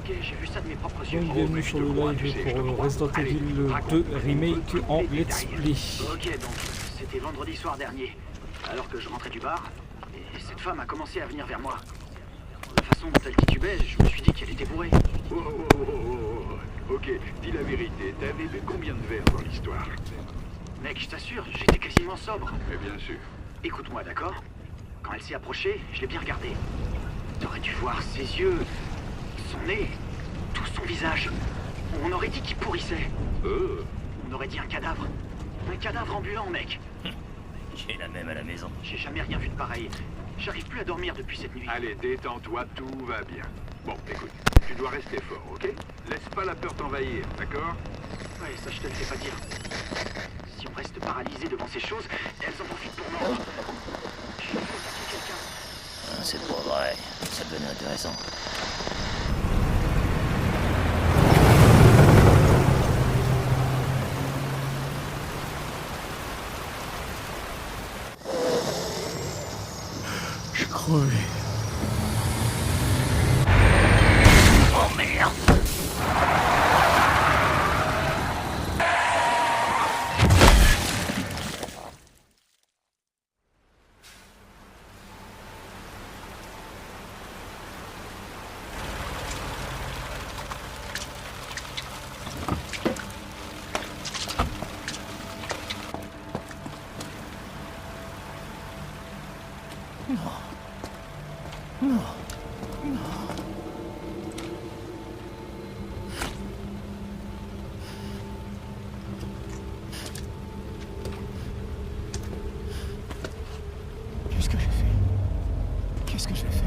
Ok, j'ai vu ça de mes propres yeux. Donc bienvenue sur le live pour Resident Evil 2 Remake en Let's Play. Ok, donc c'était vendredi soir dernier, alors que je rentrais du bar, et cette femme a commencé à venir vers moi. De la façon dont elle titubait, je me suis dit qu'elle était bourrée. Ok, dis la vérité, t'avais bu combien de verres dans l'histoire? Mec, je t'assure, j'étais quasiment sobre. Mais bien sûr. Écoute-moi, d'accord? Quand elle s'est approchée, je l'ai bien regardée. T'aurais dû voir ses yeux, son nez, tout son visage. On aurait dit qu'il pourrissait. On aurait dit un cadavre. Un cadavre ambulant, mec. J'ai la même à la maison. J'ai jamais rien vu de pareil. J'arrive plus à dormir depuis cette nuit. Allez, détends-toi, tout va bien. Bon, écoute, tu dois rester fort, ok? Laisse pas la peur t'envahir, d'accord? Ouais, ça je te le fais pas dire. Si on reste paralysé devant ces choses, elles en profitent pour mordre. Il faut attaquer quelqu'un. C'est pas vrai. Ça devenait intéressant. Je crevé. Oh merde! Qu'est-ce que j'ai fait? Qu'est-ce que je vais faire?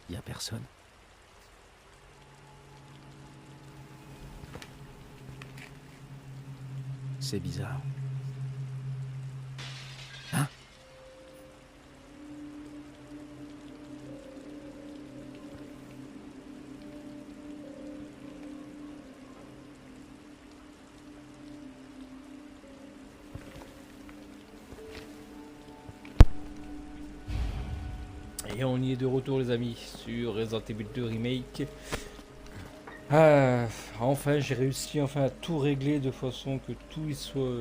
Y a personne. C'est bizarre. Hein? Et on y est de retour les amis sur Resident Evil 2 Remake. Enfin j'ai réussi à tout régler de façon que tout y soit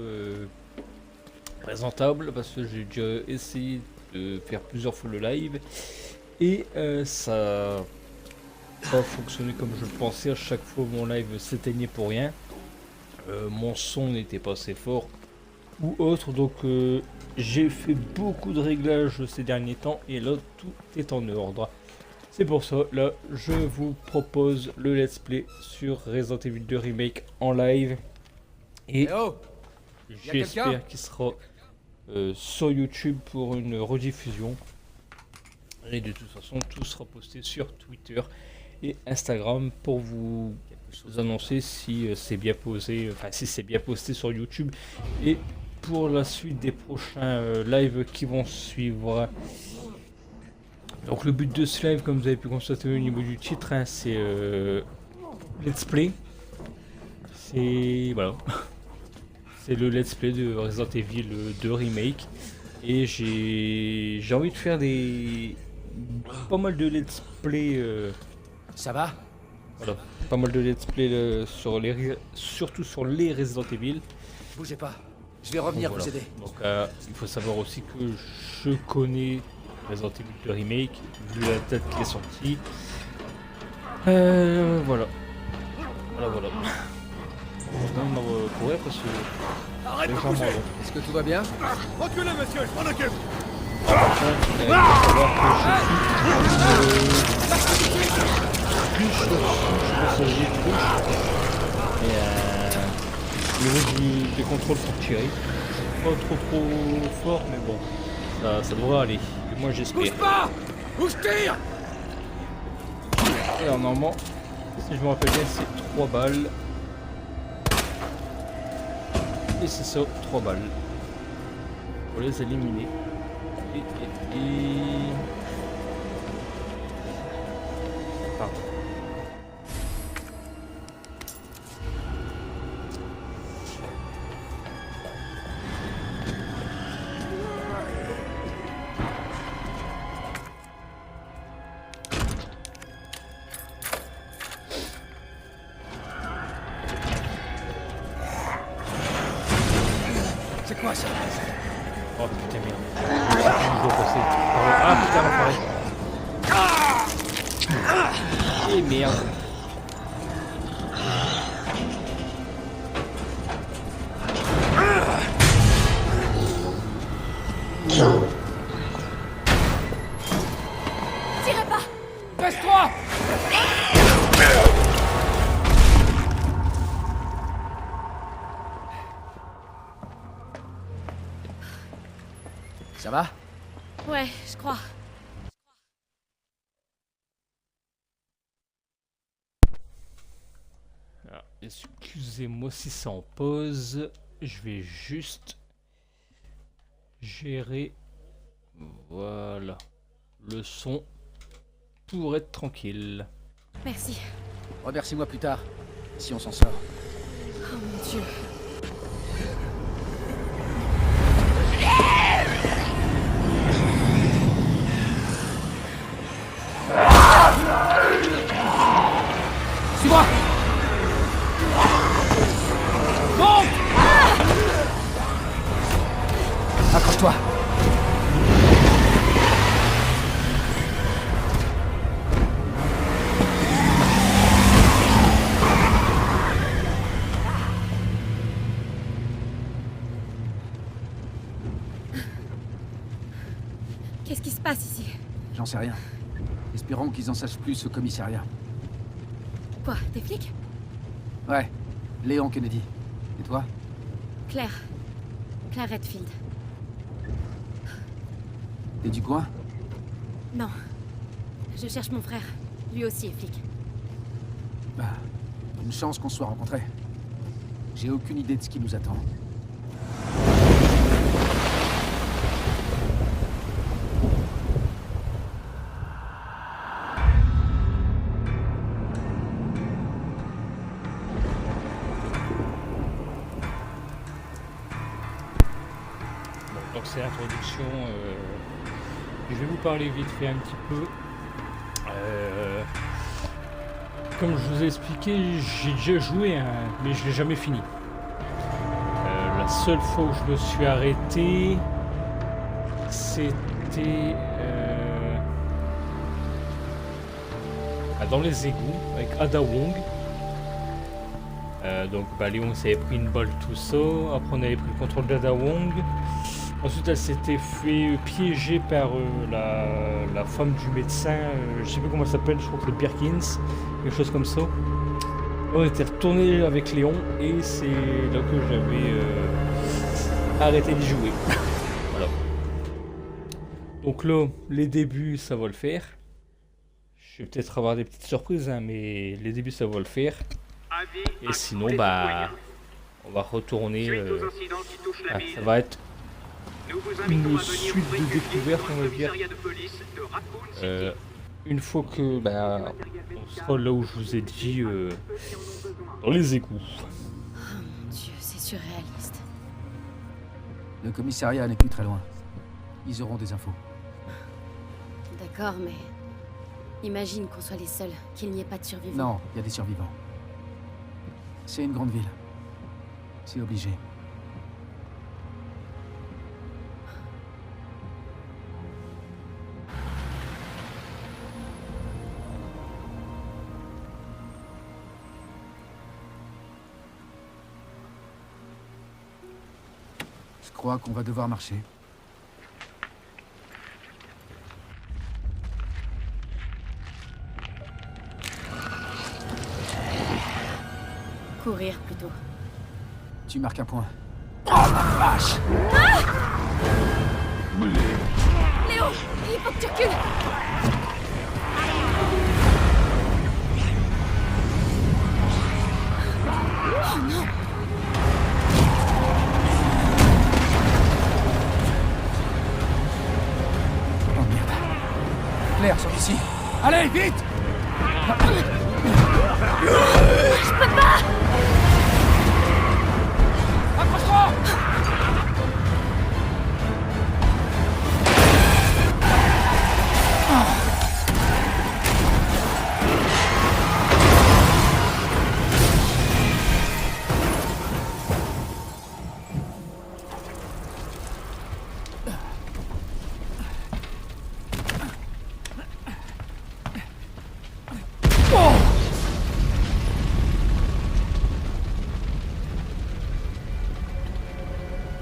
présentable, parce que j'ai déjà essayé de faire plusieurs fois le live et ça n'a pas fonctionné comme je le pensais. À chaque fois mon live s'éteignait pour rien, mon son n'était pas assez fort ou autre, donc j'ai fait beaucoup de réglages ces derniers temps et là tout est en ordre. C'est pour ça, là, je vous propose le let's play sur Resident Evil 2 Remake en live. Et j'espère qu'il sera sur YouTube pour une rediffusion. Et de toute façon, tout sera posté sur Twitter et Instagram pour vous annoncer si c'est bien posé, si c'est bien posté sur YouTube. Et pour la suite des prochains lives qui vont suivre. Donc le but de ce live, comme vous avez pu constater au niveau du titre, c'est let's play. C'est voilà, c'est le let's play de Resident Evil 2 Remake. Et j'ai envie de faire pas mal de let's play. Ça va? Voilà, pas mal de let's play surtout sur les Resident Evil. Bougez pas. Je vais revenir Donc, vous voilà. aider. Donc il faut savoir aussi que je connais Resident Evil 2 Remake, vu la date qui est sortie. Voilà. Voilà. On va courir parce que... Arrête de légèrement bouger. long. Est-ce que tout va bien? Reculez, monsieur, je m'en occupe. il faut savoir que je suis passager de gauche. Et au niveau des contrôles pour tirer, pas trop fort, mais bon, ça devrait aller. Et moi j'espère. Bouge pas! Où je tire? Alors normalement, si je me rappelle bien, c'est 3 balles. Et c'est ça, 3 balles. Pour les éliminer. Et... Pardon. C'est quoi ça? Oh putain merde. Je dois passer. Ah putain l'enfoiré. Et merde. Tirez pas! Baisse-toi! Ça va? Ouais, je crois. Alors, excusez-moi si c'est en pause. Je vais juste gérer. Voilà. Le son pour être tranquille. Merci. Remercie-moi plus tard, si on s'en sort. Oh mon Dieu. Suis-moi! Monte! Accroche-toi! Qu'est-ce qui se passe ici? J'en sais rien. Espérons qu'ils en sachent plus au commissariat. Quoi, des flics? Ouais, Léon Kennedy. Et toi? Claire. Claire Redfield. T'es du coin? Non. Je cherche mon frère. Lui aussi est flic. Bah, une chance qu'on se soit rencontrés. J'ai aucune idée de ce qui nous attend. Donc c'est l'introduction. Je vais vous parler vite fait un petit peu. Comme je vous ai expliqué, j'ai déjà joué, hein, mais je l'ai jamais fini. La seule fois où je me suis arrêté, c'était dans les égouts avec Ada Wong. Donc Léon s'avait pris une balle tout ça. Après on avait pris le contrôle d'Ada Wong. Ensuite elle s'était fait piéger par la femme du médecin. Je sais plus comment elle s'appelle, je crois que c'est Perkins. Quelque chose comme ça. On était retourné avec Léon et c'est là que j'avais arrêté d'y jouer. Voilà. Donc là, les débuts ça va le faire. Je vais peut-être avoir des petites surprises, hein, mais les débuts ça va le faire. Et sinon, on va retourner. Ça va être une suite de découvertes, on va dire. Une fois que on sera là où je vous ai dit, dans les égouts. Oh mon Dieu, c'est surréaliste. Le commissariat n'est plus très loin. Ils auront des infos. D'accord, mais... Imagine qu'on soit les seuls, qu'il n'y ait pas de survivants. Non, il y a des survivants. C'est une grande ville. C'est obligé. Je crois qu'on va devoir marcher. Courir plutôt. Tu marques un point. Oh la vache! Léo, il faut que tu recules. Oh non. Oh merde. Claire, sors d'ici. Allez, vite! Je peux pas. Accroche-toi!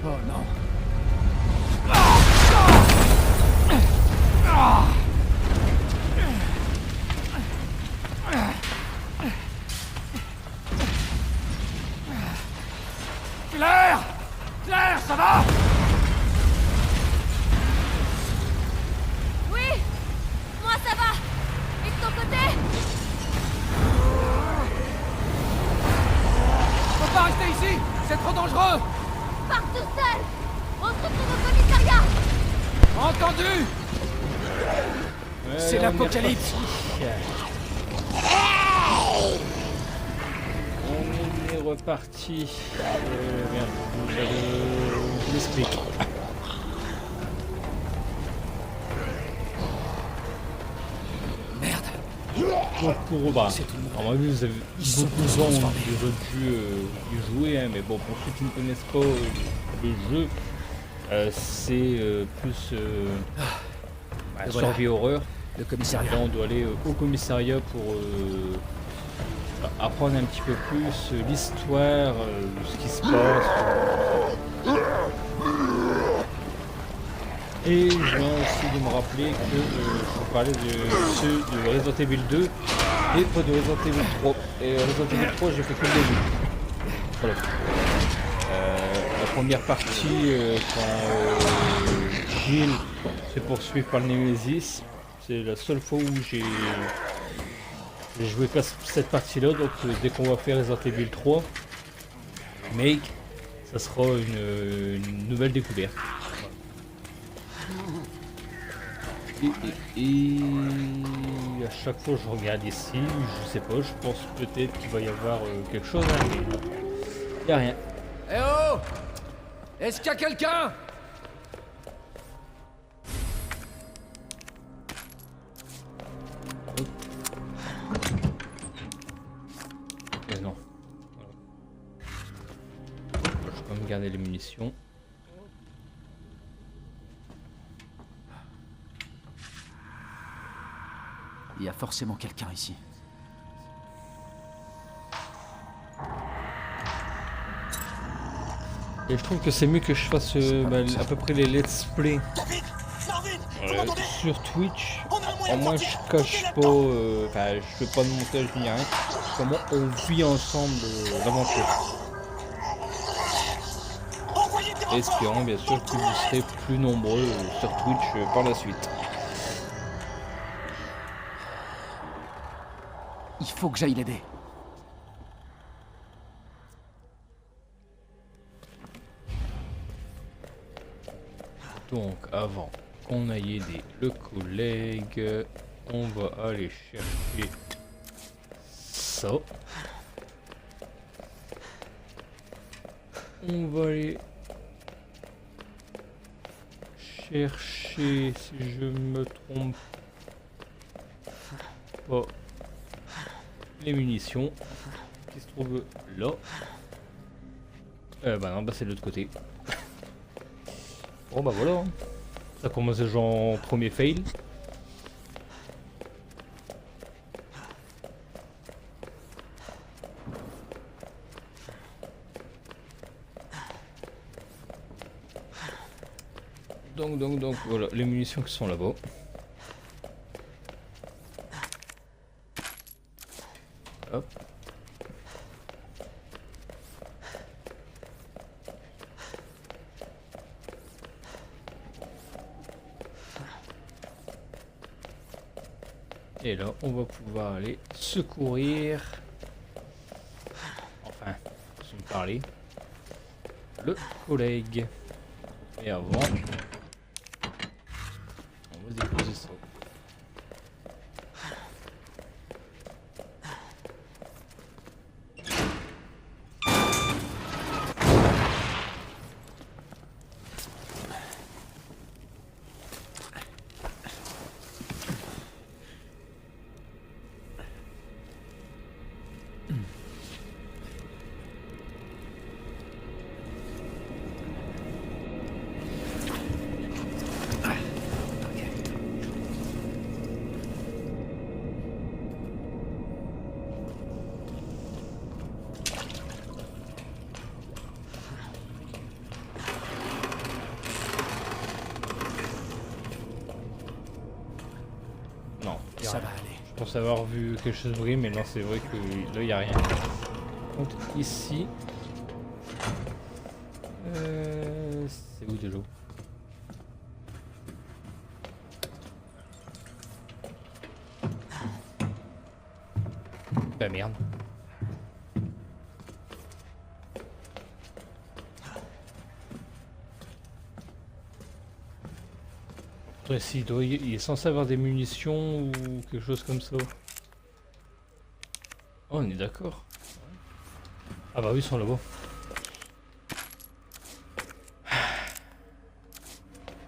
Oh non. Claire! Claire, ça va? Oui. Moi ça va. Et de ton côté? Faut pas rester ici! C'est trop dangereux! Pars tout seul. On se retrouve au commissariat. Entendu! C'est on est l'apocalypse! On est reparti. Merde, je vous l'explique. Merde! Donc pour bah, à mon avis, vous avez beaucoup de gens qui ont dû y jouer, hein, mais bon, pour ceux qui ne connaissent pas le jeu, c'est plus voilà. survie horreur. Le commissariat. Là, on doit aller au commissariat pour apprendre un petit peu plus l'histoire, ce qui se passe. Et je viens aussi de me rappeler que je vous parlais de ceux de Resident Evil 2 et pas de Resident Evil 3. Et Resident Evil 3, j'ai fait que le début. Voilà. La première partie, quand Jill se poursuit par le Nemesis, c'est la seule fois où j'ai joué qu'à cette partie-là. Donc dès qu'on va faire Resident Evil 3 Make, ça sera une nouvelle découverte. Et à chaque fois je regarde ici, je sais pas, je pense peut-être qu'il va y avoir quelque chose, hein, mais il n'y a rien. Eh oh! Est-ce qu'il y a quelqu'un? Non. Voilà. Je vais quand même garder les munitions. Il y a forcément quelqu'un ici. Et je trouve que c'est mieux que je fasse à peu près les let's play sur Twitch. Au moins je cache pas, enfin je fais pas de montage ni rien. Comment on vit ensemble l'aventure. Espérons bien sûr que vous serez plus nombreux sur Twitch par la suite. Il faut que j'aille l'aider. Donc avant qu'on aille aider le collègue, on va aller chercher ça. On va aller chercher, si je me trompe pas, les munitions qui se trouvent là. Bah non, bah c'est de l'autre côté. Bon bah voilà, hein. Ça commence déjà en premier fail. Donc voilà, les munitions qui sont là-bas. Hop. Et là, on va pouvoir aller secourir. Enfin, sans me parler. Le collègue. Et avant, on va déposer ça. Non, y a Ça rien. va aller. Je pense avoir vu quelque chose briller, mais non, c'est vrai que là, il n'y a rien. Donc ici... c'est où déjà? Bah merde. Après, si, il est censé avoir des munitions ou quelque chose comme ça. Oh, on est d'accord. Ah bah oui, ils sont là-bas.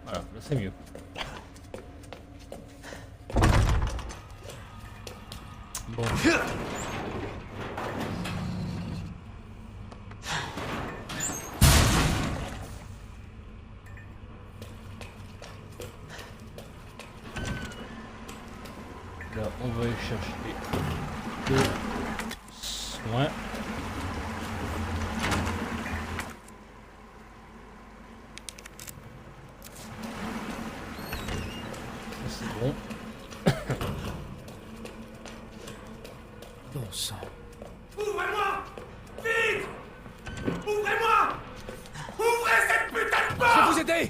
Voilà, là c'est mieux. Bon. Là, on va aller chercher le soin. Ça, c'est bon. Bon sang. Ouvrez-moi! Vite! Ouvrez-moi! Ouvrez cette putain de porte! Je vais vous aider!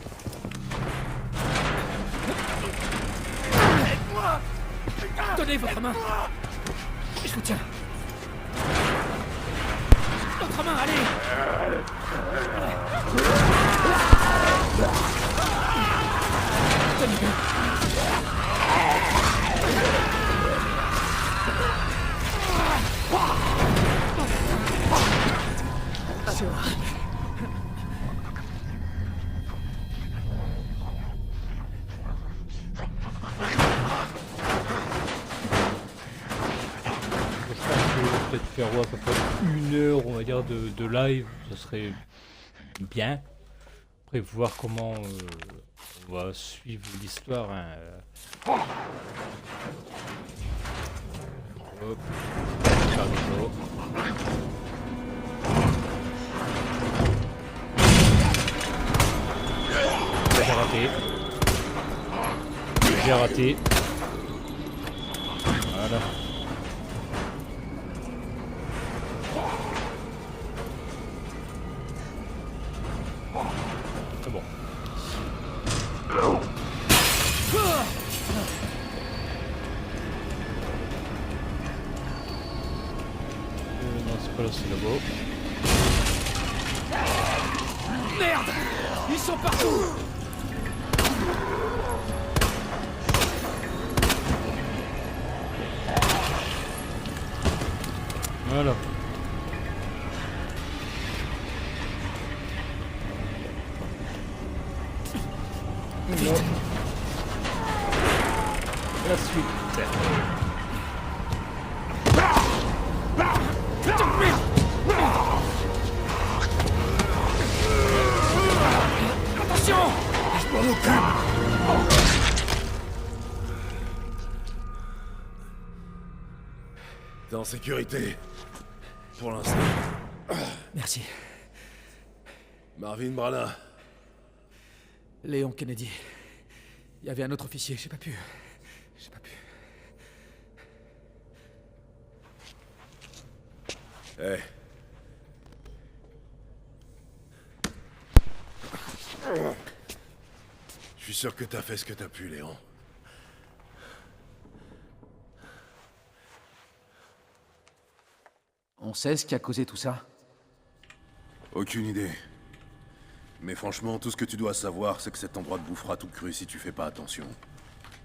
Aide-moi! Donnez votre main! Je vous tiens! L'autre main, allez! Tenez-le! C'est horrible. Je pense que peut-être faire ouais, à peu près 1 heure, on va dire, de live, ce serait bien. Après, voir comment on va suivre l'histoire. Hein. Hop. Faire des choses. J'ai raté. J'ai raté. Voilà. C'est bon. Non, c'est pas là, c'est là-bas. Merde! Ils sont partout! Voilà. Non. La suite. Attention! Je m'en occupe! T'es en sécurité. Pour l'instant. Merci. Marvin Branagh. Léon Kennedy. Il y avait un autre officier, j'ai pas pu. J'ai pas pu. Hé. Je suis sûr que t'as fait ce que t'as pu, Léon. On sait ce qui a causé tout ça? Aucune idée. Mais franchement, tout ce que tu dois savoir, c'est que cet endroit te bouffera tout cru si tu fais pas attention.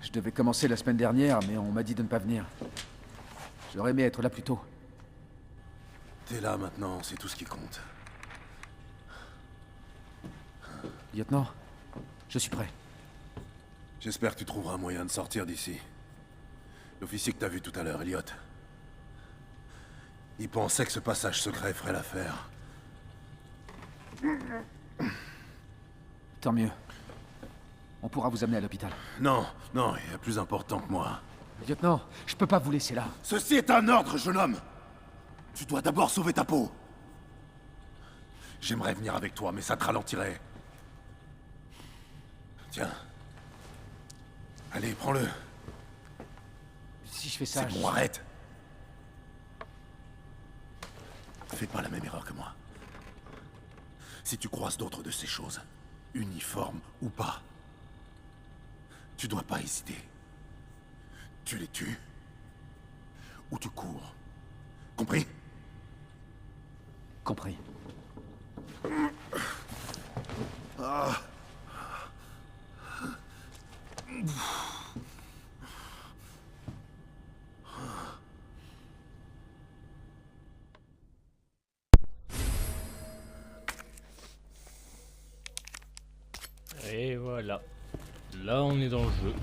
Je devais commencer la semaine dernière, mais on m'a dit de ne pas venir. J'aurais aimé être là plus tôt. T'es là maintenant, c'est tout ce qui compte. Lieutenant, je suis prêt. J'espère que tu trouveras un moyen de sortir d'ici. L'officier que t'as vu tout à l'heure, Elliot. Il pensait que ce passage secret ferait l'affaire. Tant mieux. On pourra vous amener à l'hôpital. Non, non, il y a plus important que moi. Lieutenant, je peux pas vous laisser là. Ceci est un ordre, jeune homme. Tu dois d'abord sauver ta peau. J'aimerais venir avec toi, mais ça te ralentirait. Tiens. Allez, prends-le. Si je fais ça, C'est bon, arrête. Fais pas la même erreur que moi. Si tu croises d'autres de ces choses, uniformes ou pas, tu dois pas hésiter. Tu les tues, ou tu cours. Compris? Compris. Et voilà. Là, on est dans le jeu.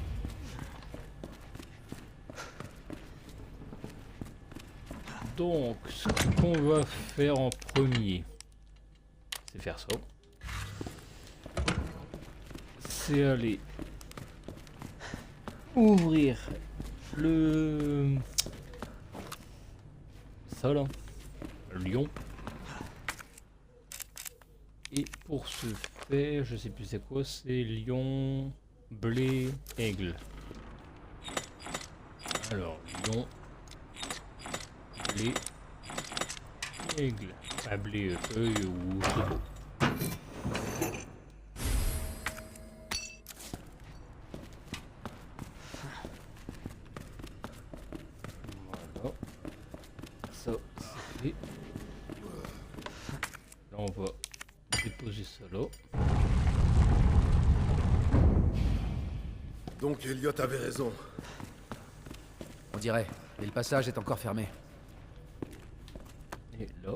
Donc, ce qu'on va faire en premier, c'est faire ça. C'est aller ouvrir le... ça là, le lion. Et pour ce faire, je sais plus c'est quoi, c'est lion, blé, aigle. Alors, lion, blé, aigle. Ah, blé, feuille ou chevaux. Voilà. Ça, c'est fait. Là, on va déposer ça là. Donc Elliot avait raison. On dirait. Et le passage est encore fermé. Et là,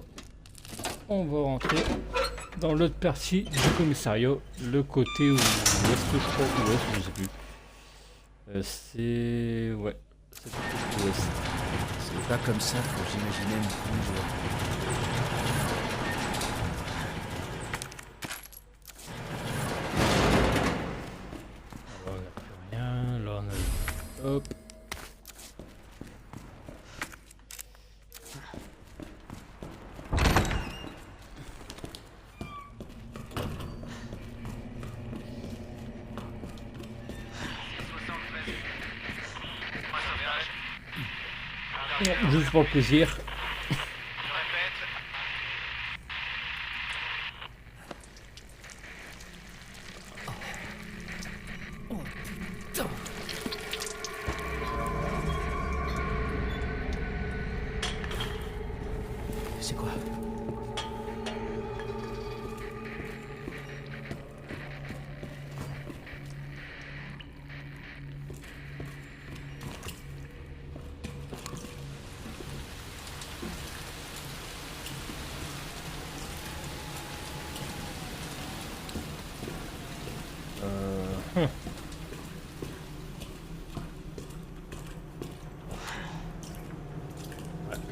on va rentrer dans l'autre partie du commissariat, le côté ouest, je crois, ouest, je sais plus. C'est... ouais, c'est le côté ouest. C'est pas comme ça que j'imaginais mon premier jour. Là, on n'a plus rien, là, on a... hop. Non, juste pour le plaisir. C'est quoi?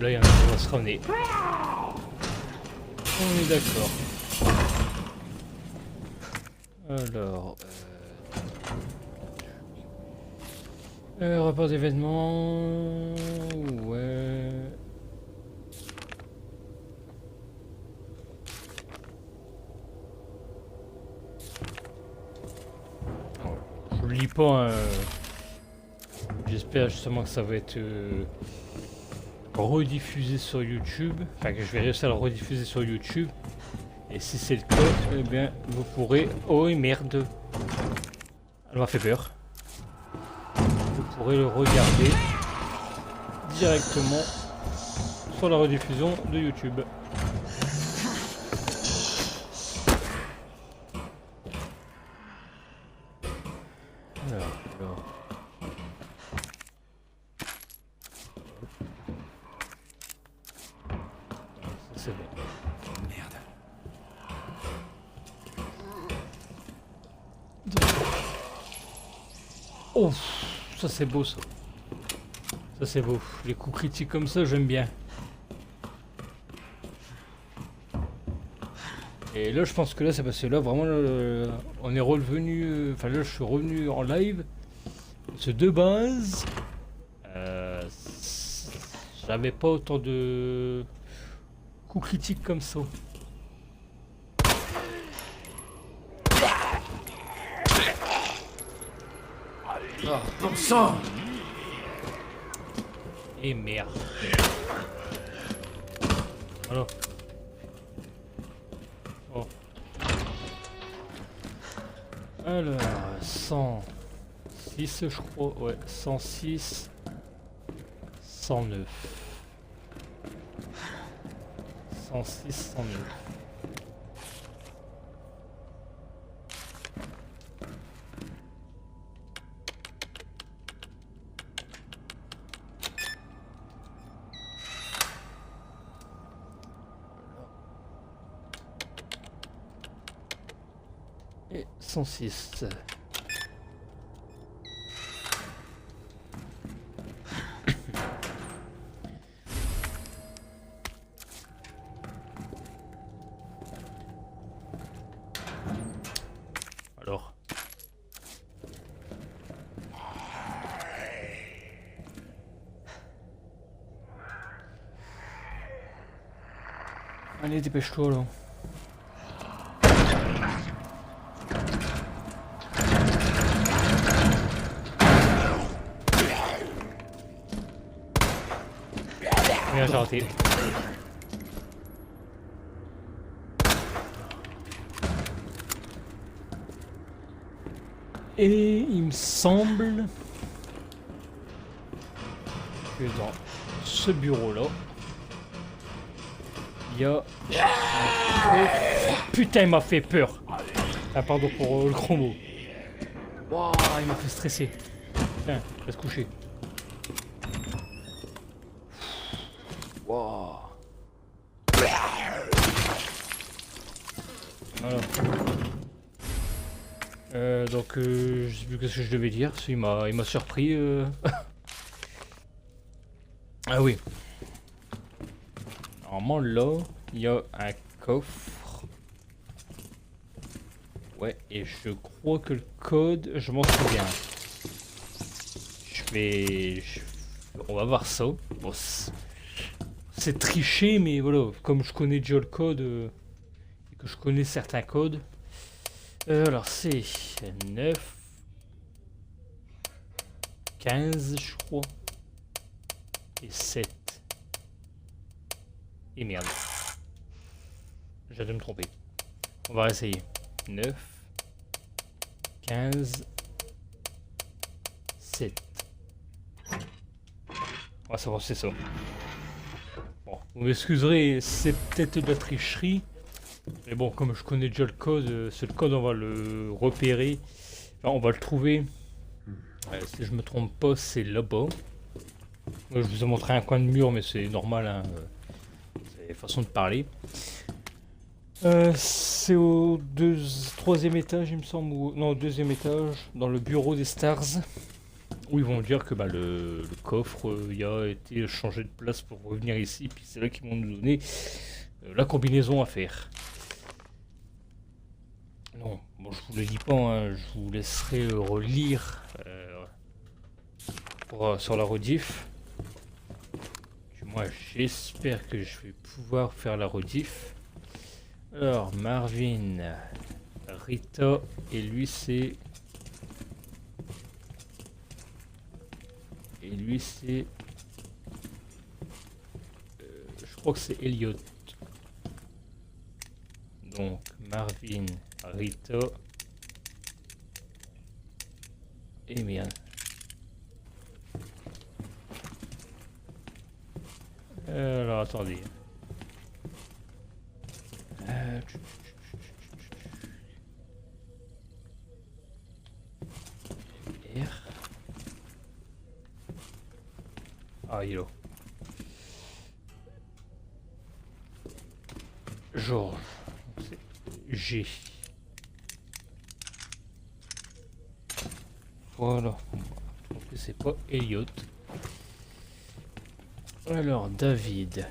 Là, il y en a qui va se ramener. On est d'accord. Alors... rapport d'événements... ouais... Je lis pas... J'espère justement que ça va être... rediffusé sur YouTube, enfin que je vais réussir à le rediffuser sur YouTube, et si c'est le cas, eh bien vous pourrez... oh merde, elle m'a fait peur. Vous pourrez le regarder directement sur la rediffusion de YouTube. Alors. Ça c'est bon. Merde. Oh, ça c'est beau ça. Ça c'est beau. Les coups critiques comme ça, j'aime bien. Et là, je pense que là, c'est parce que là, vraiment, on est revenu. Enfin, là, je suis revenu en live. Ce de base, j'avais pas autant de coups critiques comme ça. Oh, bon sang! Et merde. Alors. Oh. Alors, 106 je crois, ouais, 106, 109. 106, 109. Et 106. Alors. Allez, dépêche-toi là. Bien gentil. Et il me semble que dans ce bureau-là, il y a... Putain, il m'a fait peur. Ah, pardon pour le gros mot. Waouh, il m'a fait stresser. Tiens, va se coucher. Wow. Voilà. Donc, je sais plus ce que je devais dire. Il m'a surpris. Ah oui. Normalement, là, il y a un coffre. Ouais, et je crois que le code, je m'en souviens. On va voir ça. Bon, c'est triché, mais voilà, comme je connais déjà le code et que je connais certains codes. Alors c'est 9, 15 je crois, et 7. Et merde. J'ai dû me tromper. On va essayer. 9, 15, 7. On va savoir si c'est ça. Bon, vous m'excuserez, c'est peut-être de la tricherie. Mais bon, comme je connais déjà le code, c'est le code, on va le repérer. Enfin, on va le trouver. Si je me trompe pas, c'est là-bas. Je vous ai montré un coin de mur, mais c'est normal, hein. C'est façon de parler. C'est au troisième étage, il me semble. Non, au deuxième étage, dans le bureau des Stars. Où ils vont dire que le coffre il a été changé de place pour revenir ici. Puis c'est là qu'ils vont nous donner la combinaison à faire. Non, bon, je vous le dis pas, hein, je vous laisserai relire sur la rediff. Moi, j'espère que je vais pouvoir faire la rediff. Alors, Marvin, Rita, et lui c'est... Et lui c'est... je crois que c'est Elliot. Donc, Marvin, Rita... Et merde. Alors attendez. Euh, R. Ah, il est là. Georges. C'est G. Voilà. Donc c'est pas Elliot. Alors, David.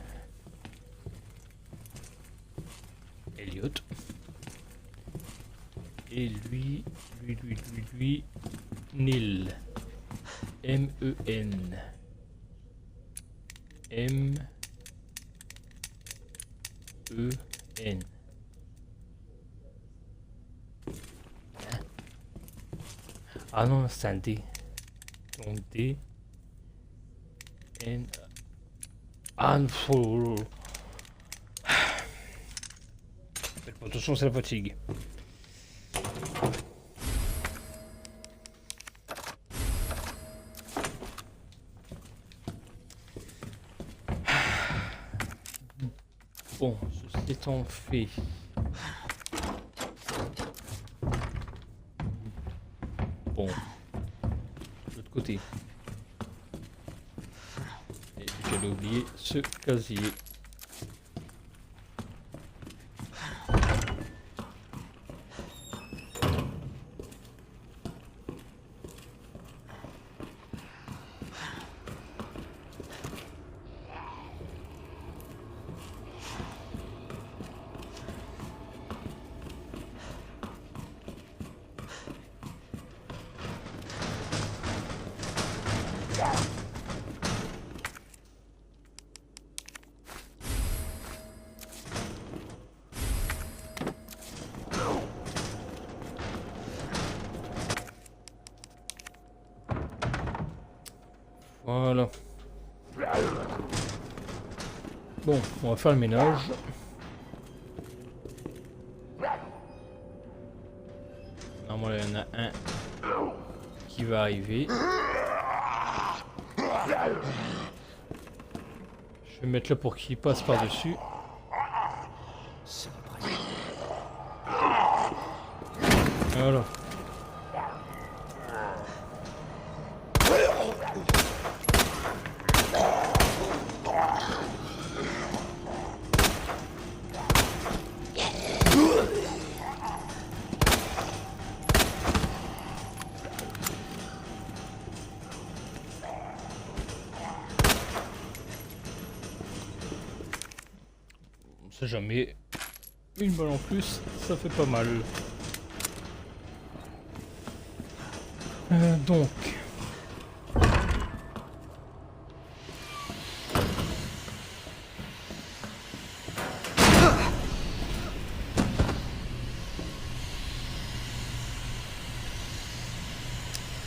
Elliot. Et lui, Neil. M-E-N. M-E-N. Ah non, c'est un D. Donc D. N. Ah, faut... Faites pas attention, c'est la fatigue. Bon, ceci étant fait. Bon. De l'autre côté. Et j'allais oublier ce casier. Voilà. Bon, on va faire le ménage. Normalement, il y en a un qui va arriver. Je vais mettre là pour qu'il passe par-dessus. Voilà. On sait jamais. Une balle en plus, ça fait pas mal. Donc.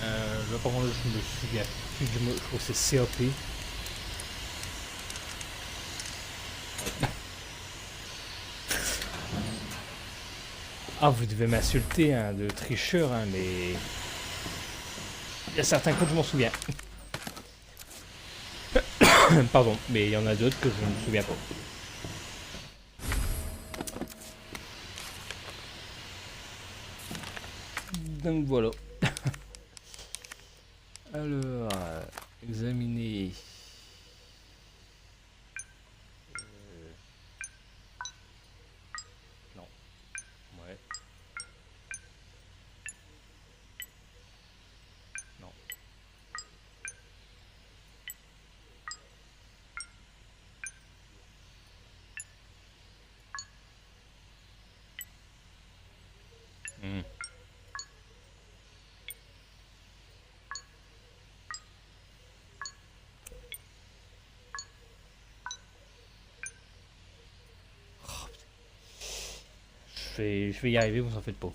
Là par contre je me souviens plus, je crois que c'est CAP. Ah, vous devez m'insulter, hein, de tricheur, hein, mais... Il y a certains coups, je m'en souviens. Pardon, mais il y en a d'autres que je ne me souviens pas. Donc voilà. Alors, examiner... Non. Ouais. Non. Hmm. Je vais y arriver, vous en faites pas.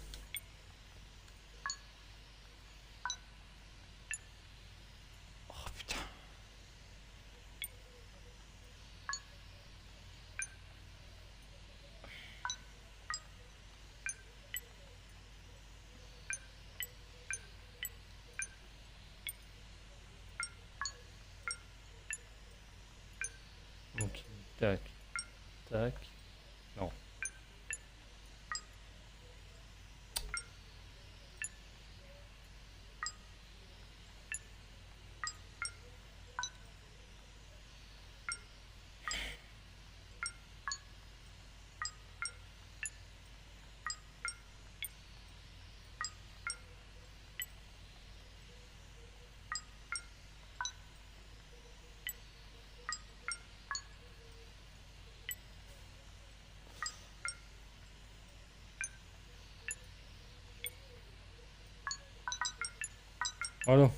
Oh putain. Donc Tac. Non. Voilà.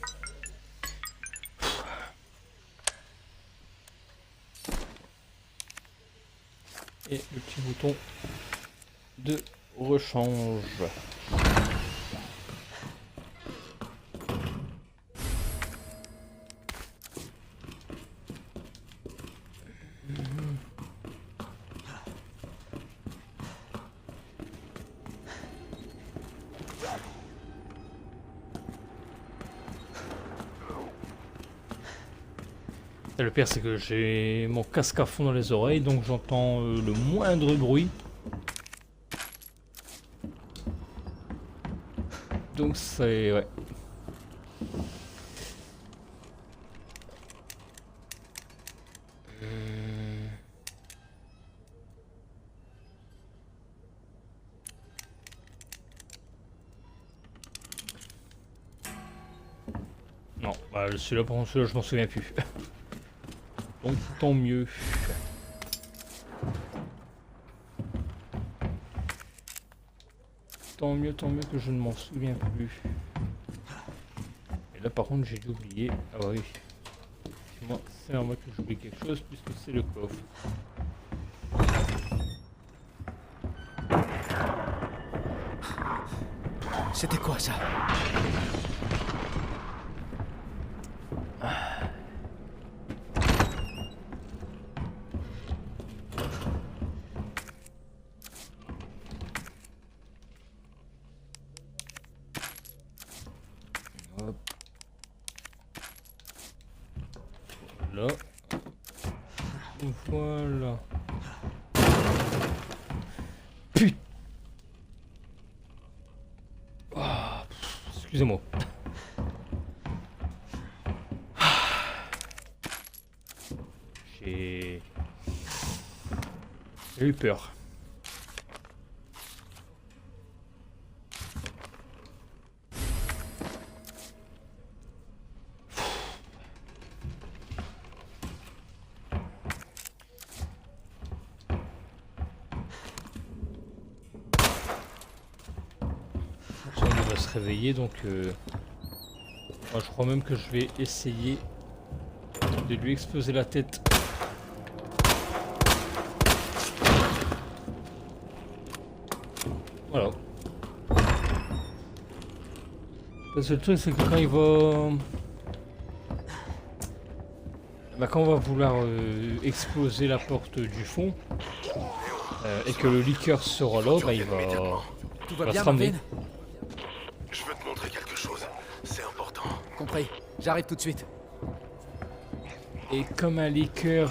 Et le petit bouton de rechange. Et le pire c'est que j'ai mon casque à fond dans les oreilles donc j'entends le moindre bruit. Donc c'est... ouais. Non, bah, celui-là par contre celui-là, je m'en souviens plus. Donc tant mieux. Tant mieux que je ne m'en souviens plus. Et là par contre j'ai dû oublier. Ah bah oui. C'est normal que j'oublie quelque chose puisque c'est le coffre. C'était quoi ça? Hop. Voilà. Voilà. Putain. Ah, excusez-moi. J'ai eu peur. On va se réveiller donc moi, je crois même que je vais essayer de lui exploser la tête. Voilà. Parce que le truc c'est que quand il va... Bah, quand on va vouloir exploser la porte du fond et que le liqueur sera là, bah, il va, Tout va va bien, se ramener. Marvin? Je veux te montrer quelque chose. C'est important. Compris. J'arrive tout de suite. Et comme un liqueur,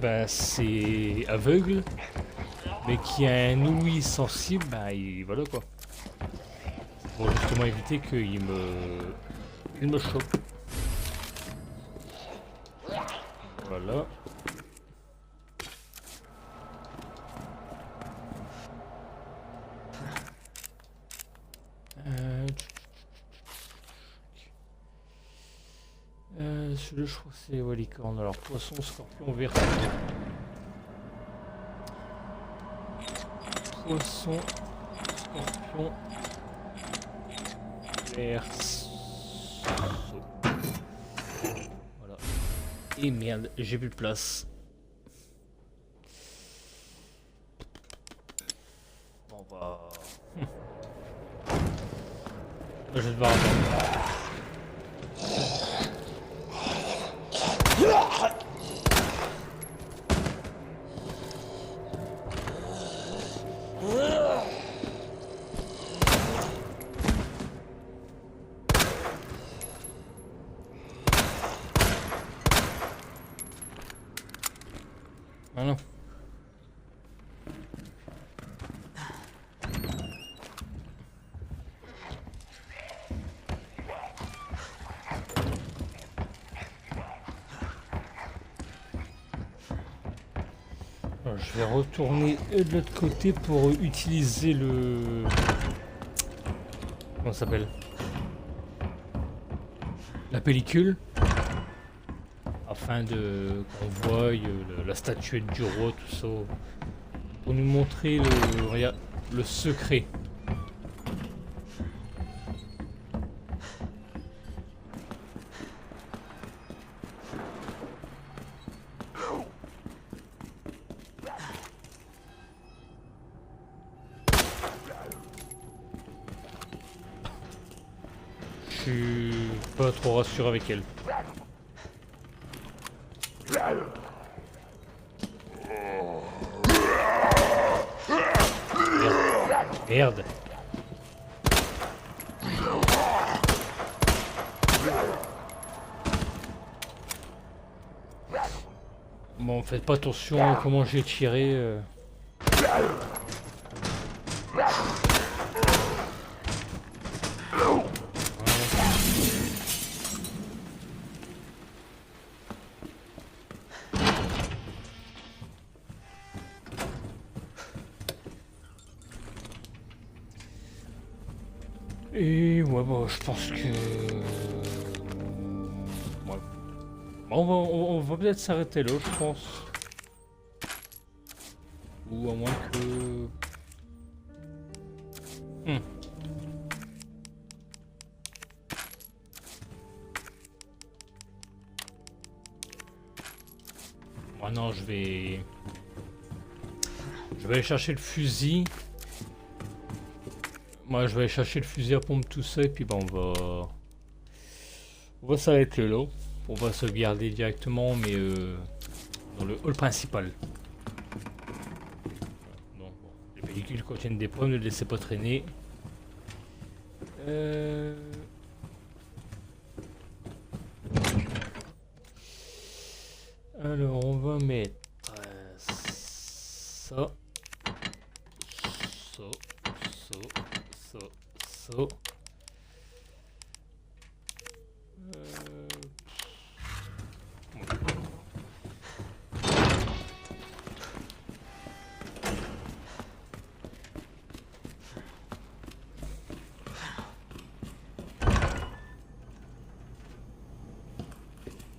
bah, c'est aveugle, mais qui a un ouïe sensible, bah, voilà quoi. Pour justement éviter qu'il me chope. Voilà. Celui-là, je crois que c'est ouais, licorne. Alors, poisson, scorpion, verso. Poisson, scorpion, verso. Voilà. Et merde, j'ai plus de place. Bon, bah. Je vais devoir attendre. Voilà. je vais retourner de l'autre côté pour utiliser le... Comment ça s'appelle? La pellicule. Afin de qu'on voie la statuette du roi, tout ça. Pour nous montrer regarde, le secret. Je suis pas trop rassuré avec elle. Merde. Bon, faites pas attention à comment j'ai tiré. Et ouais, bon, je pense que... Ouais. Bon, on va peut-être s'arrêter là, je pense. Ou à moins que... Bon, non, je vais aller chercher le fusil. Moi, je vais aller chercher le fusil à pompe, tout ça, et puis bon, on va s'arrêter là. On va sauvegarder directement, mais dans le hall principal. Donc, bon, les véhicules contiennent des pommes, ne les laissez pas traîner. Alors, on va mettre ça.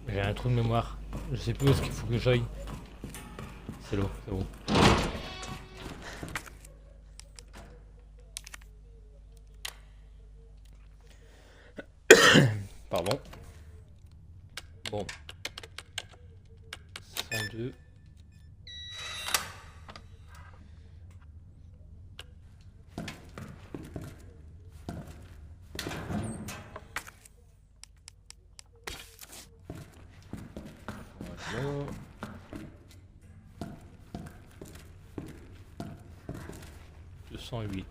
J'ai un trou de mémoire. Je sais plus où est-ce qu'il faut que j'aille. C'est là, c'est bon. Pardon. Bon. 102. Voilà. $208.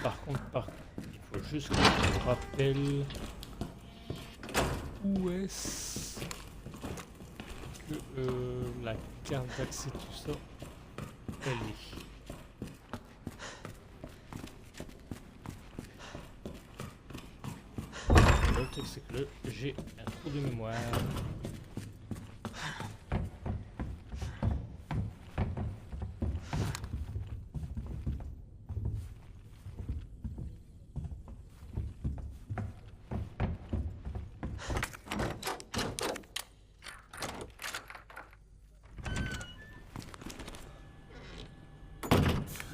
Par contre, il faut juste que je me rappelle où est-ce que la carte d'accès, tout ça, elle est. Le truc, c'est que là, j'ai un trou de mémoire.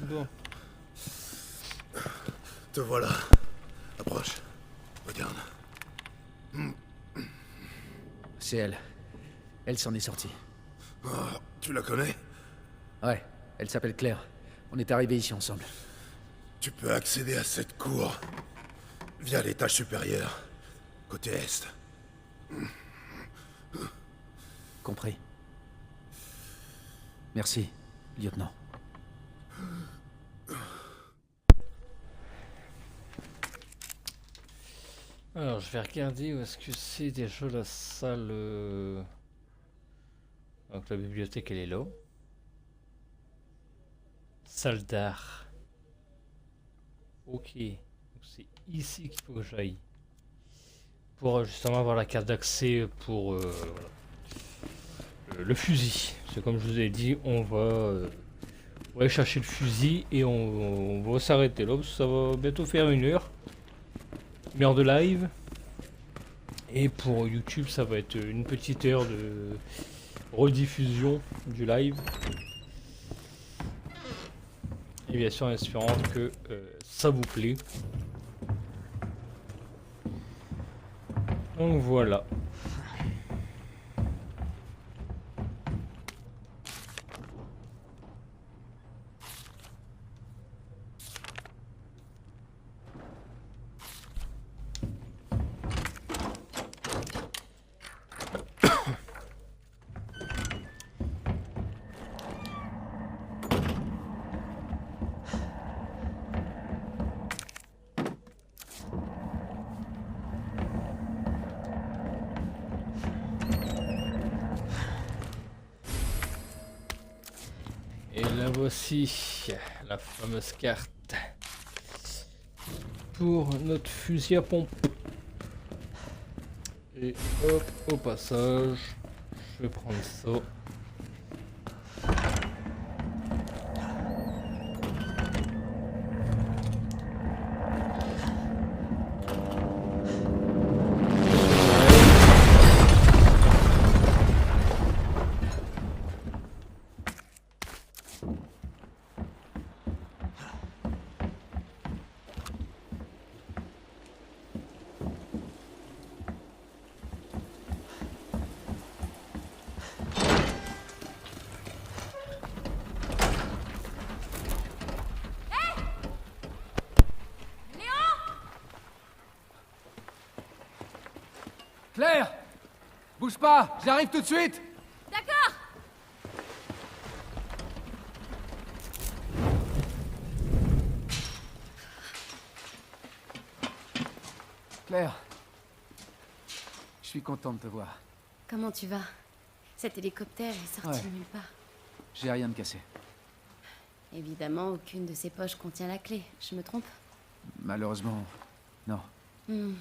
Bon. Te voilà. Approche. Regarde. C'est elle. Elle s'en est sortie. Oh, tu la connais? Ouais, elle s'appelle Claire. On est arrivés ici ensemble. Tu peux accéder à cette cour via l'étage supérieur, côté est. Compris. Merci, lieutenant. Alors, je vais regarder où est-ce que c'est déjà la salle Donc la bibliothèque elle est là. Salle d'art. Ok. Donc c'est ici qu'il faut que j'aille. Pour justement avoir la carte d'accès pour le fusil. C'est comme je vous ai dit, on va aller chercher le fusil et on va s'arrêter là. Parce que ça va bientôt faire 1 heure. 1 heure de live. Et pour YouTube, ça va être une petite heure de rediffusion du live. Et bien sûr en espérant que ça vous plaît. Donc voilà. Et là voici la fameuse carte pour notre fusil à pompe. Et hop, au passage, je vais prendre ça. Claire! Bouge pas, j'arrive tout de suite! D'accord. Claire, je suis content de te voir. Comment tu vas? Cet hélicoptère est sorti Ouais. de nulle part. J'ai rien de cassé. Évidemment, aucune de ces poches contient la clé. Je me trompe? Malheureusement, non. Hmm.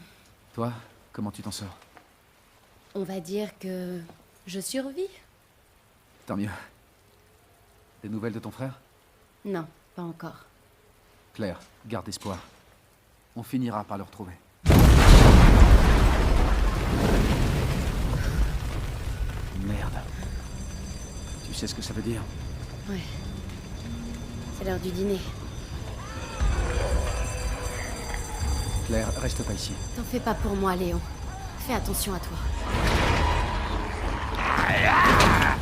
Toi, comment tu t'en sors? On va dire que je survis? Tant mieux. Des nouvelles de ton frère? Non, pas encore. Claire, garde espoir. On finira par le retrouver. Merde. Tu sais ce que ça veut dire? Ouais. C'est l'heure du dîner. Claire, reste pas ici. T'en fais pas pour moi, Léon. Fais attention à toi.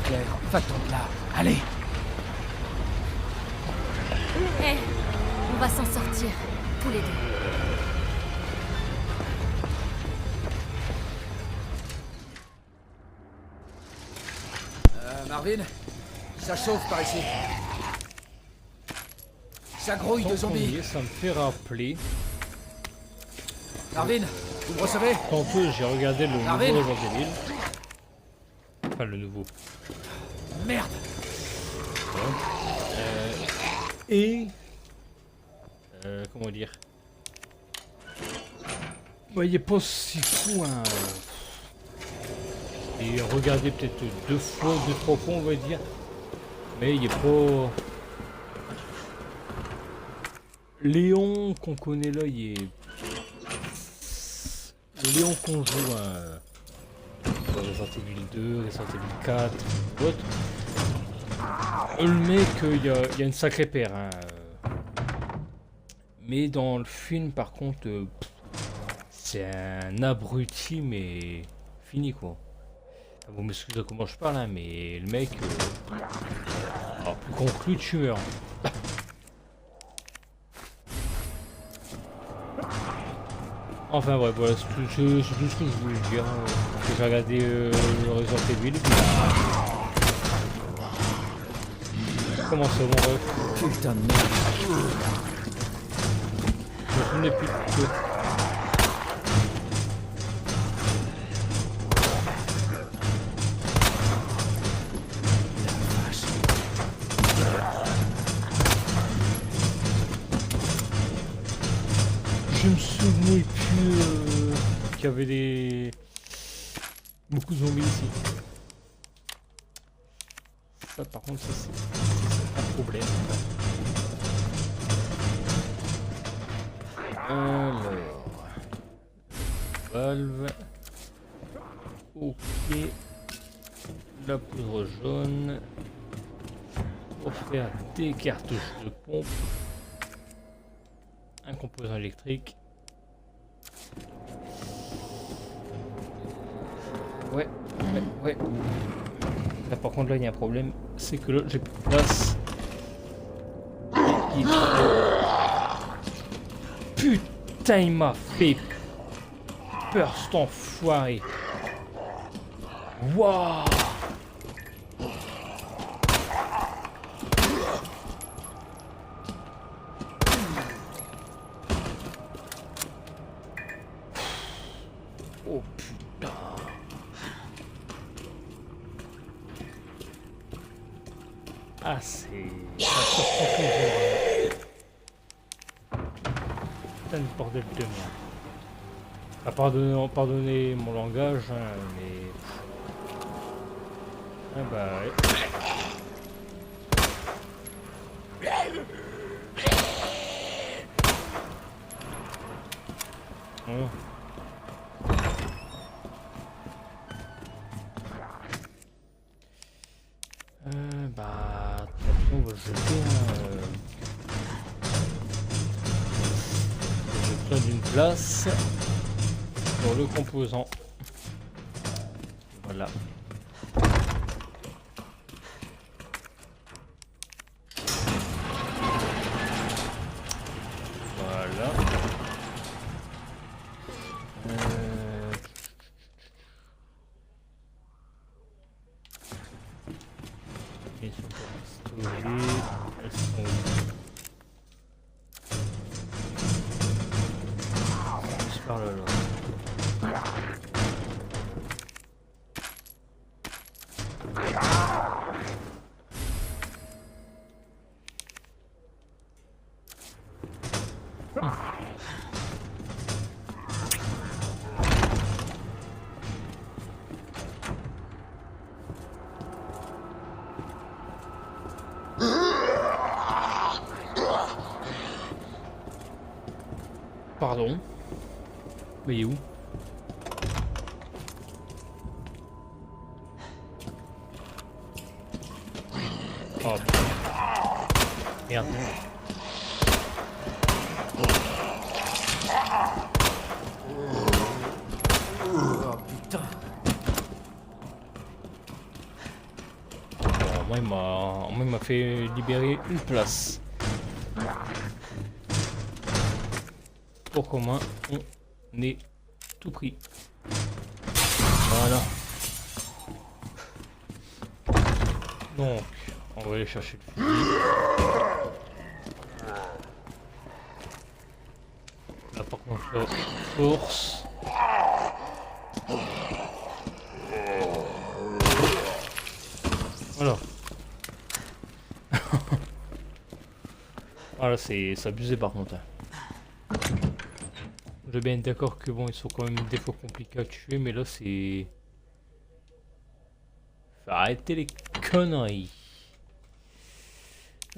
Claire, va-t'en de là. Allez! Hé, on va s'en sortir, tous les deux. Marvin, ça chauffe par ici. Ça grouille de Tant qu'on zombies. y est, ça me fait rappeler. Marvin, vous me recevez? Tantôt j'ai regardé le Marvin. nouveau Resident Evil. Enfin le nouveau. Merde! Et comment dire, ouais, il est pas si fou hein. Et regardez peut-être 2 fois, 2-3 fois on va dire, mais il est pas Léon qu'on connaît là, il est le Léon qu'on joue dans Resident Evil 2, Resident Evil 4, autres. Le mec, il y a une sacrée paire. Hein. Mais dans le film, par contre, c'est un abruti, mais fini quoi. Vous m'excusez comment je parle, hein, mais le mec, alors, plus conclu, tu meurs. Enfin bref, voilà, c'est tout ce que je voulais dire. J'ai regardé le Resident Evil. Comment ça, mon ref? Putain de merde. Je me souvenais plus de tout. Je me souvenais plus qu'il y avait beaucoup de zombies ici. Ça par contre ça c'est un problème. Alors valve. Ok. La poudre jaune. Pour faire des cartouches de pompe. Un composant électrique. Ouais. Là par contre là il y a un problème, c'est que là j'ai plus de place. Putain il m'a fait peur cet enfoiré. Waouh. Oh putain. Ah c'est... Putain de bordel de merde. À pardonner mon langage, hein, mais... Ah bah ouais. Oh. Bah, attention, on va jeter j'ai besoin d'une place pour le composant. Voilà. Voilà. Elles sont pas stockées. Elles sont plus par là. Pardon. Mais il est où? Oh merde. Oh putain. Bon, moi il m'a fait libérer une place. Pour qu'au moins on ait tout pris. Voilà. Donc, on va aller chercher le fusil. Là par contre, là, force. Voilà. Voilà, c'est abusé par contre. Je vais bien être d'accord que bon, ils sont quand même des fois compliqués à tuer, mais là c'est... Faut arrêter les conneries.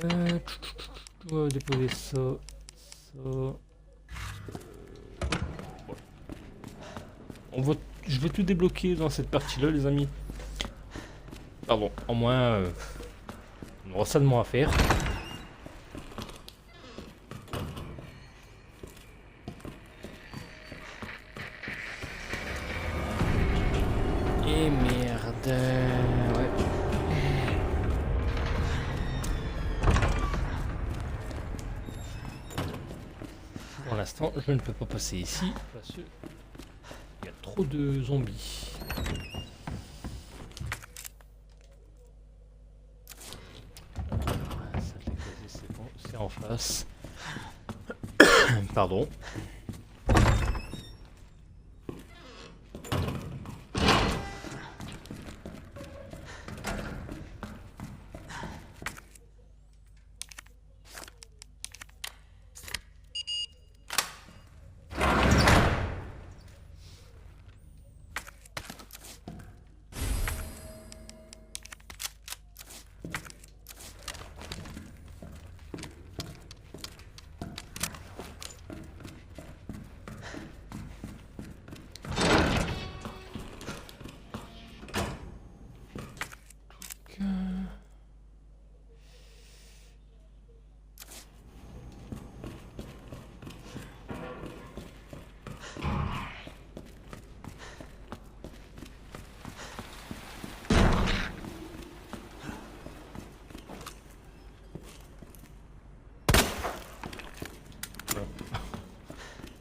On va déposer ça, ça. Bon. Je vais tout débloquer dans cette partie-là, les amis. Pardon, au moins, on aura ça de moins à faire. Et merde, ouais. Pour l'instant, je ne peux pas passer ici parce que il y a trop de zombies. Ça, c'est bon, c'est en face. Pardon.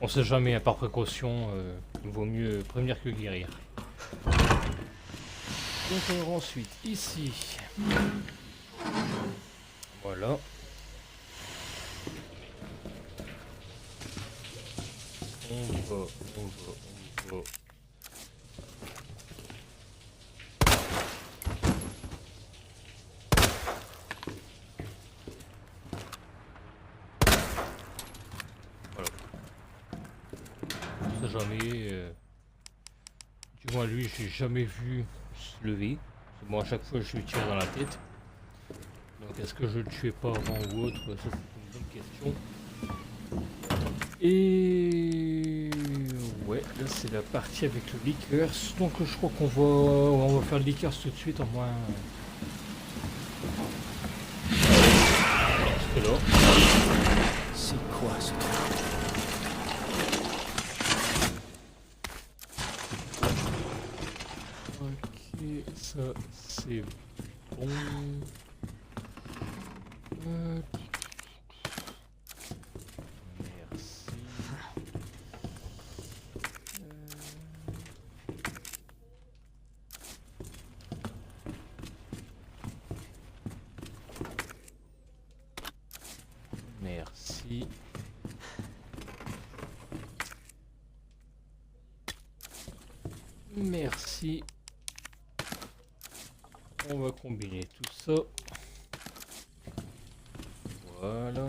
On sait jamais, hein, par précaution, il vaut mieux prévenir que guérir. Donc ensuite, ici. Voilà. On va. Voilà. On sait jamais. Du moins lui, j'ai jamais vu se lever. Moi, à chaque fois, je lui tire dans la tête. Donc, est-ce que je le tuais pas avant ou autre? Ça, c'est une bonne question. Et ouais, là, c'est la partie avec le liqueurs. Donc, je crois on va faire le liqueurs tout de suite, au moins. Parce que là. C'est quoi ce truc? Ok, ça, c'est bon. Merci. Merci. Merci. On va combiner tout ça. Voilà.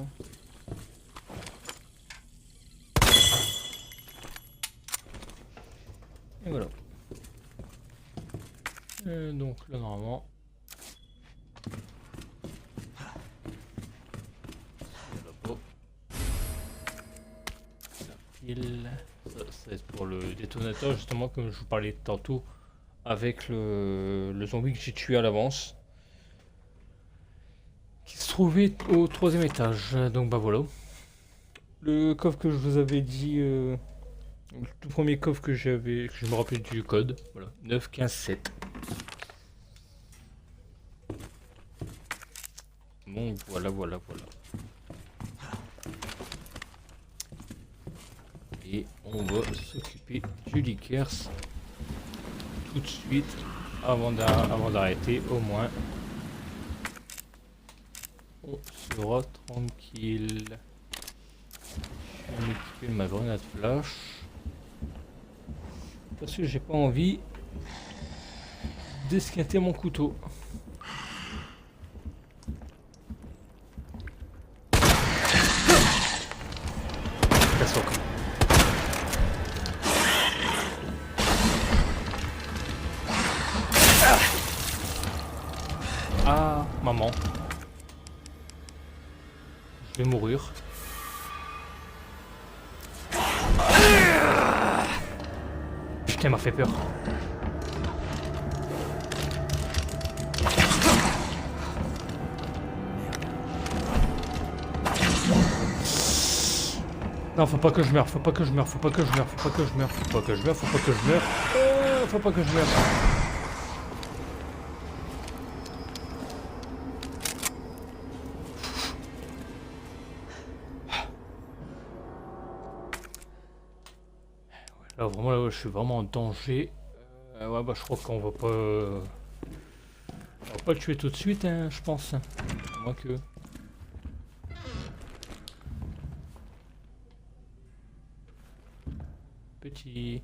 Et voilà. Donc là normalement. Là-bas. La pile. Ça c'est pour le détonateur justement comme je vous parlais tantôt. Avec le zombie que j'ai tué à l'avance. Qui se trouvait au 3e étage. Donc bah voilà. Le coffre que je vous avais dit. Le tout premier coffre que j'avais. Que je me rappelle du code. Voilà. 915-7. Bon voilà. Et on va s'occuper du liqueurs. Tout de suite avant d'arrêter au moins on sera tranquille. Je vais m'équiper de ma grenade flash parce que j'ai pas envie d'esquinter mon couteau. Casse-toi. Ah, maman. Je vais mourir. Putain, elle m'a fait peur. Non, faut pas que je meure, faut pas que je meure. Là, vraiment, là, je suis vraiment en danger. Ouais, bah, je crois qu'on va pas... on va pas le tuer tout de suite, hein, je pense. À moins que... Petit.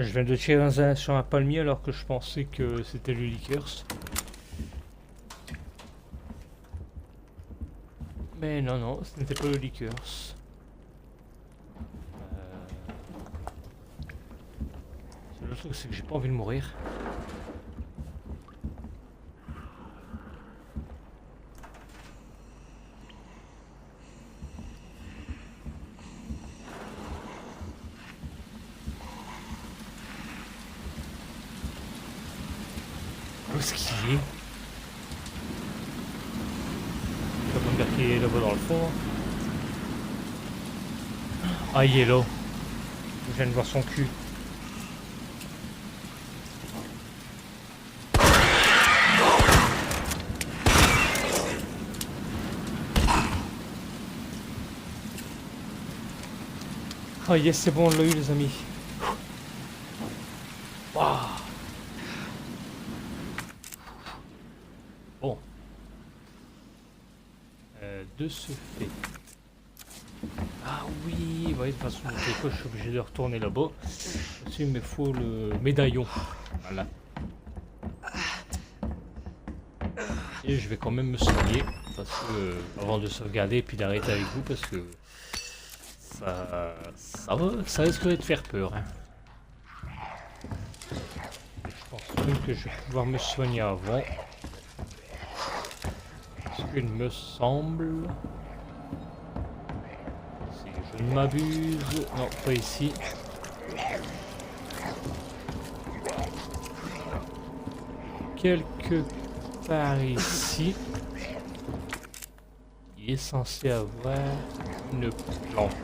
Je viens de tirer sur un palmier alors que je pensais que c'était le liqueurs. Mais non, ce n'était pas le liqueurs. Le truc c'est que j'ai pas envie de mourir. où est-ce qu'il est? Je vais me dire qu'il est là-bas dans le fond. Ah, il est là. Je viens de voir son cul. Ah yes, c'est bon, on l'a eu les amis. Waouh. Bon. De ce fait. Ah oui, ouais, de toute façon, des fois, je suis obligé de retourner là-bas. Aussi, il me faut le médaillon. Voilà. Et je vais quand même me soigner. Parce que, avant de sauvegarder et puis d'arrêter avec vous, parce que ça risque de faire peur. Hein. Je pense même que je vais pouvoir me soigner avant. Parce qu'il me semble... Si je ne m'abuse... Non, pas ici. Quelque part ici. Il est censé avoir une plante.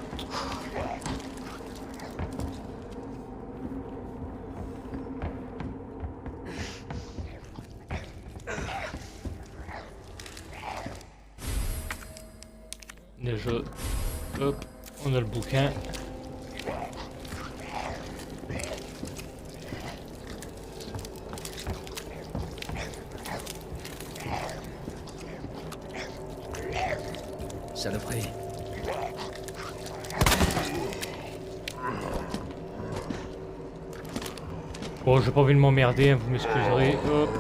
Déjà, hop, on a le bouquin. Saloperie. Bon, j'ai pas envie de m'emmerder, hein, vous m'excuserez. Hop.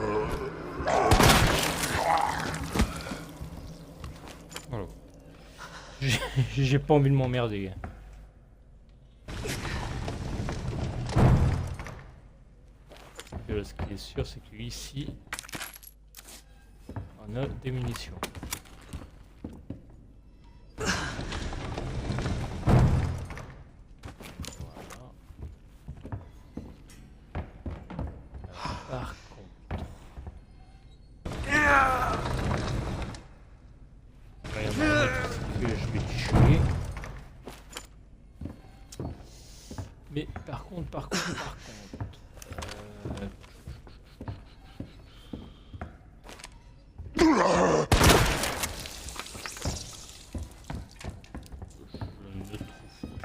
Voilà. J'ai pas envie de m'emmerder. Ce qui est sûr, c'est que ici, on a des munitions. Par contre, il y en a un autre que je vais tuer. Mais par contre, je ne trouve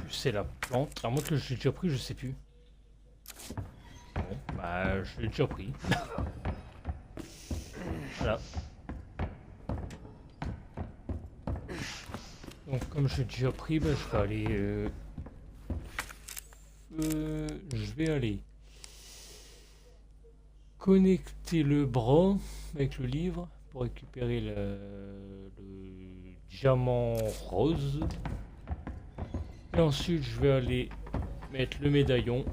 plus, c'est la plante. Alors moi que je l'ai déjà pris, je sais plus. Bon, bah je l'ai déjà pris. Voilà. Donc comme je l'ai déjà pris, bah, je vais aller connecter le bras avec le livre pour récupérer le diamant rose. Et ensuite je vais aller mettre le médaillon.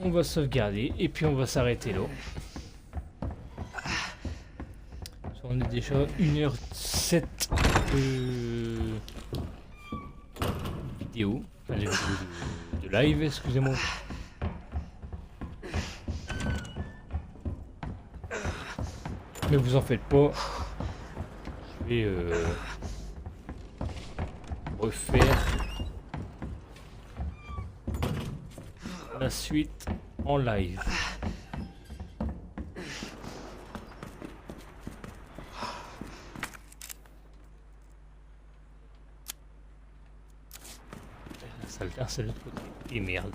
On va sauvegarder et puis on va s'arrêter là. On est déjà 1h07 de vidéo. Enfin, de vidéo de live, excusez-moi. Mais vous en faites pas. Je vais refaire la suite en live. La c'est de l'autre côté. Et merde.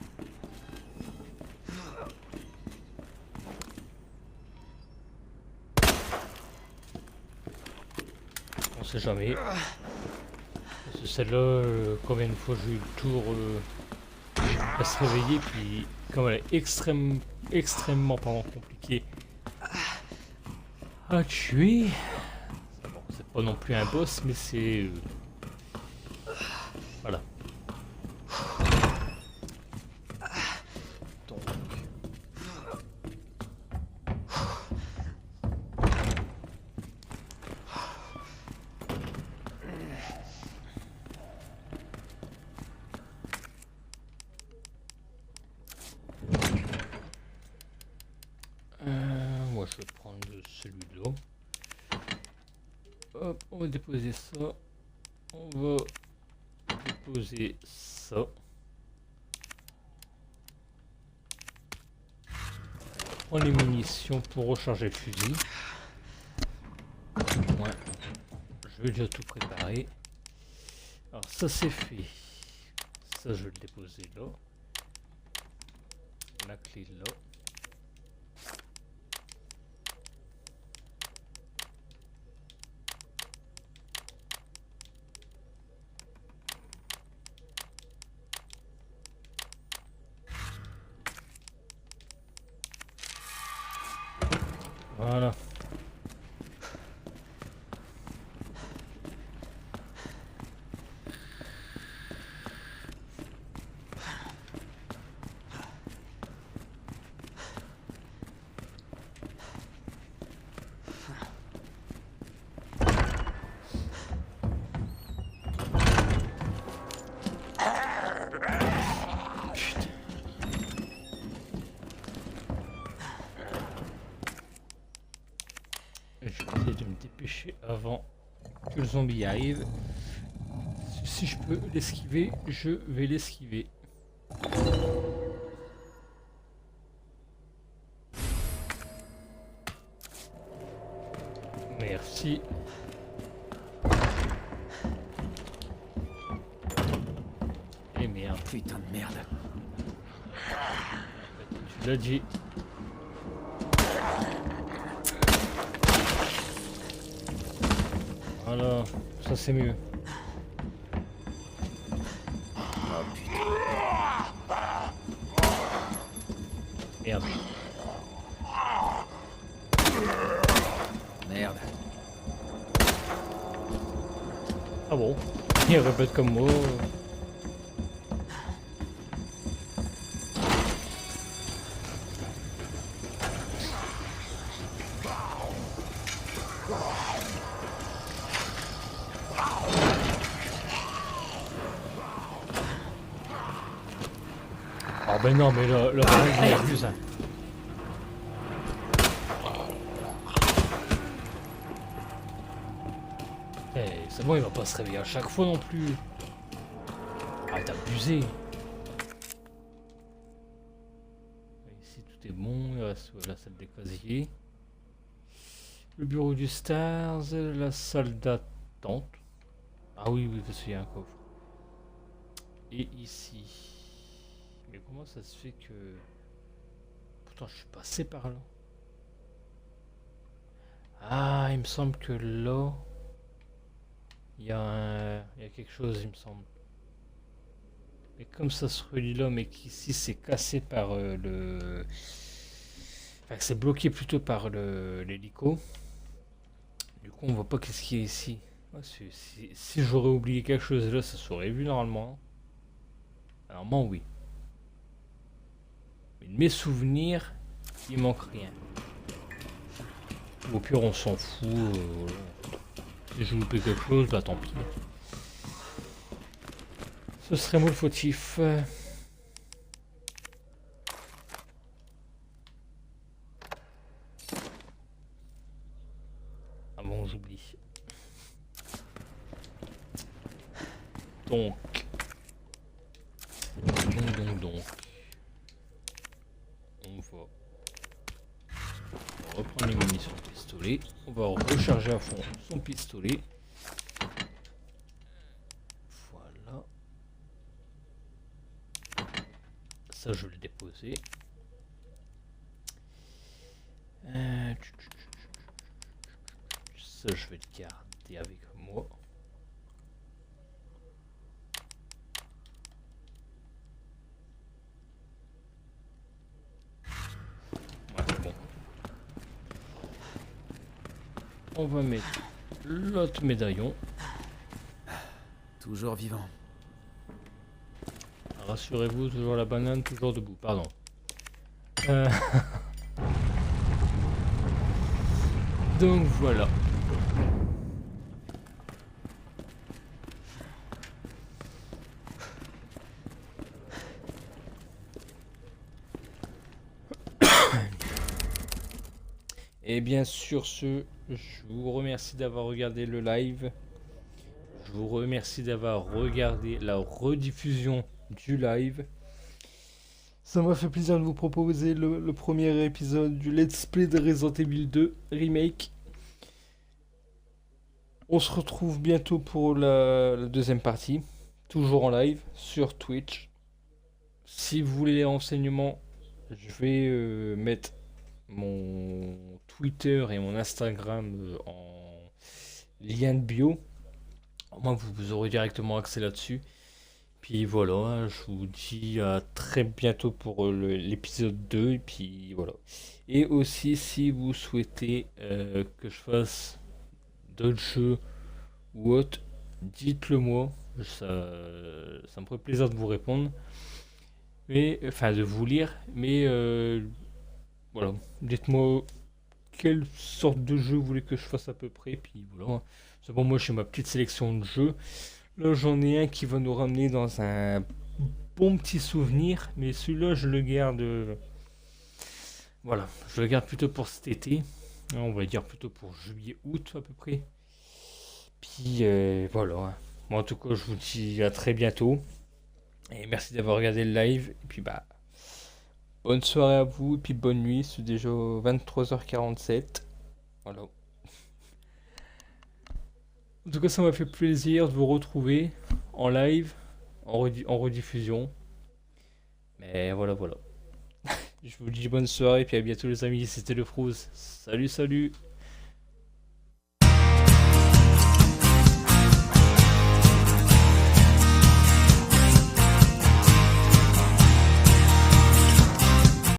On sait jamais. Parce que celle-là, combien de fois j'ai eu le tour à se réveiller, puis comme elle est extrêmement compliquée à tuer. Bon, c'est pas non plus un boss, mais c'est... voilà. Moi je vais prendre celui-là. Hop, on va déposer ça. On va déposer ça. On prend les munitions pour recharger le fusil. Ouais. Je vais déjà tout préparer. Alors ça c'est fait. Ça je vais le déposer là. La clé là. Voilà. Je vais essayer de me dépêcher avant que le zombie arrive. Si je peux l'esquiver, je vais l'esquiver. Merci. Et merde. Putain de merde. Tu l'as dit. Voilà, ça c'est mieux. Merde. Merde. Ah bon, il répète comme moi. Ah ben non, mais le reste il y a plus ça. Eh, c'est bon, il va pas se réveiller à chaque fois non plus. Arrête d'abusé. Ici tout est bon, il reste la salle des casiers. Le bureau du Stars, la salle d'attente. Ah oui, oui, parce qu'il y a un coffre. Et ici. Mais comment ça se fait que... Pourtant je suis passé par là. Ah, il me semble que là... Il y a quelque chose, il me semble. Mais comme ça se relie là, mais qu'ici c'est cassé par le... Enfin, c'est bloqué plutôt par l'hélico. Du coup, on voit pas qu'est-ce qu'il y a ici. Ouais, si j'aurais oublié quelque chose là, ça serait vu normalement. Normalement, oui. Mais de mes souvenirs, il manque rien. Au pire, on s'en fout. Si j'ai loupé quelque chose, bah tant pis. Ce serait moi le fautif. Ah bon, j'oublie. Donc. On va reprendre les munitions de pistolet. On va recharger à fond son pistolet. Voilà. Ça, je vais le déposer. Ça, je vais le garder avec moi. On va mettre l'autre médaillon. Toujours vivant. Rassurez-vous, toujours la banane, toujours debout. Pardon. Donc voilà. Et bien sur ce, je vous remercie d'avoir regardé le live. Je vous remercie d'avoir regardé la rediffusion du live. Ça m'a fait plaisir de vous proposer le premier épisode du Let's Play de Resident Evil 2 Remake. On se retrouve bientôt pour la deuxième partie, toujours en live sur Twitch. Si vous voulez les renseignements, je vais mettre mon Twitter et mon Instagram en lien de bio. Au moins vous aurez directement accès là-dessus. Puis voilà, je vous dis à très bientôt pour l'épisode 2. Et puis voilà. Et aussi, si vous souhaitez que je fasse d'autres jeux ou autres, dites-le moi. Ça me ferait plaisir de vous répondre. Mais, enfin, de vous lire. Mais voilà, dites-moi quelle sorte de jeu vous voulez que je fasse à peu près. Puis voilà. C'est bon, moi j'ai ma petite sélection de jeux. Là j'en ai un qui va nous ramener dans un bon petit souvenir. Mais celui-là je le garde. Voilà, je le garde plutôt pour cet été. On va dire plutôt pour juillet-août à peu près. Puis voilà. Bon, en tout cas, je vous dis à très bientôt. Et merci d'avoir regardé le live. Et puis bah, bonne soirée à vous. Et puis bonne nuit. C'est déjà 23h47. Voilà. En tout cas, ça m'a fait plaisir de vous retrouver en live, en rediffusion. Mais voilà. Je vous dis bonne soirée. Et puis à bientôt les amis. C'était le Frouz. Salut.